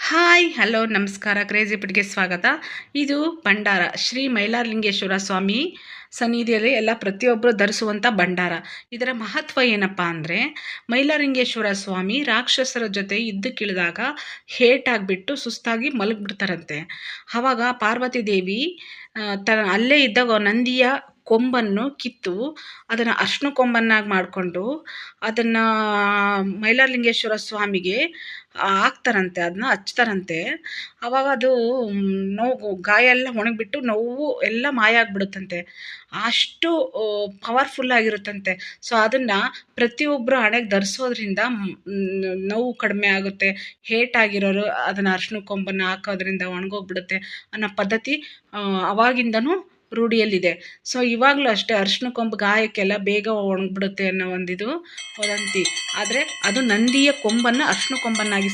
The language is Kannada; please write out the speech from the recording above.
ಹಾಯ್ ಹಲೋ ನಮಸ್ಕಾರ. ಕ್ರೇಜಿ ಪಿಟ್ಗೆ ಸ್ವಾಗತ. ಇದು ಭಂಡಾರ ಶ್ರೀ ಮೈಲಾರಲಿಂಗೇಶ್ವರ ಸ್ವಾಮಿ ಸನ್ನಿಧಿಯಲ್ಲಿ ಎಲ್ಲ ಪ್ರತಿಯೊಬ್ಬರು ಧರಿಸುವಂಥ ಭಂಡಾರ. ಇದರ ಮಹತ್ವ ಏನಪ್ಪ ಅಂದರೆ, ಮೈಲಾರಲಿಂಗೇಶ್ವರ ಸ್ವಾಮಿ ರಾಕ್ಷಸರ ಜೊತೆ ಯುದ್ಧಕ್ಕಿಳಿದಾಗ ಹೇಟಾಗಿಬಿಟ್ಟು ಸುಸ್ತಾಗಿ ಮಲಗಿಬಿಡ್ತಾರಂತೆ. ಆವಾಗ ಪಾರ್ವತಿ ದೇವಿ ಅಲ್ಲೇ ಇದ್ದಾಗ ನಂದಿಯ ಕೊಂಬನ್ನು ಕಿತ್ತು ಅದನ್ನು ಅರ್ಶಿನ ಕೊಂಬನ್ನಾಗಿ ಮಾಡಿಕೊಂಡು ಅದನ್ನು ಮೈಲಾರಲಿಂಗೇಶ್ವರ ಸ್ವಾಮಿಗೆ ಹಾಕ್ತಾರಂತೆ, ಅದನ್ನ ಹಚ್ತಾರಂತೆ. ಆವಾಗ ಅದು ನೋವು ಗಾಯ ಎಲ್ಲ ಒಣಗಿಬಿಟ್ಟು ನೋವು ಎಲ್ಲ ಮಾಯ ಆಗಿಬಿಡುತ್ತಂತೆ. ಅಷ್ಟು ಪವರ್ಫುಲ್ ಆಗಿರುತ್ತಂತೆ. ಸೊ ಅದನ್ನು ಪ್ರತಿಯೊಬ್ಬರು ಹಣೆಗೆ ಧರಿಸೋದ್ರಿಂದ ನೋವು ಕಡಿಮೆ ಆಗುತ್ತೆ. ಹೇಟಾಗಿರೋರು ಅದನ್ನು ಅರ್ಶಿನ ಕೊಂಬನ್ನು ಹಾಕೋದ್ರಿಂದ ಒಣಗೋಗ್ಬಿಡುತ್ತೆ ಅನ್ನೋ ಪದ್ಧತಿ ಅವಾಗಿಂದನೂ ರೂಢಿಯಲ್ಲಿದೆ. ಸೊ ಇವಾಗಲೂ ಅಷ್ಟೇ ಅರ್ಶಿನ ಕೊಂಬು ಗಾಯಕ್ಕೆಲ್ಲ ಬೇಗ ಒಣಗಿಬಿಡುತ್ತೆ ಅನ್ನೋ ಒಂದಿದು ವದಂತಿ. ಆದರೆ ಅದು ನಂದಿಯ ಕೊಂಬನ್ನು ಅರ್ಶಿನ ಕೊಂಬನ್ನಾಗಿ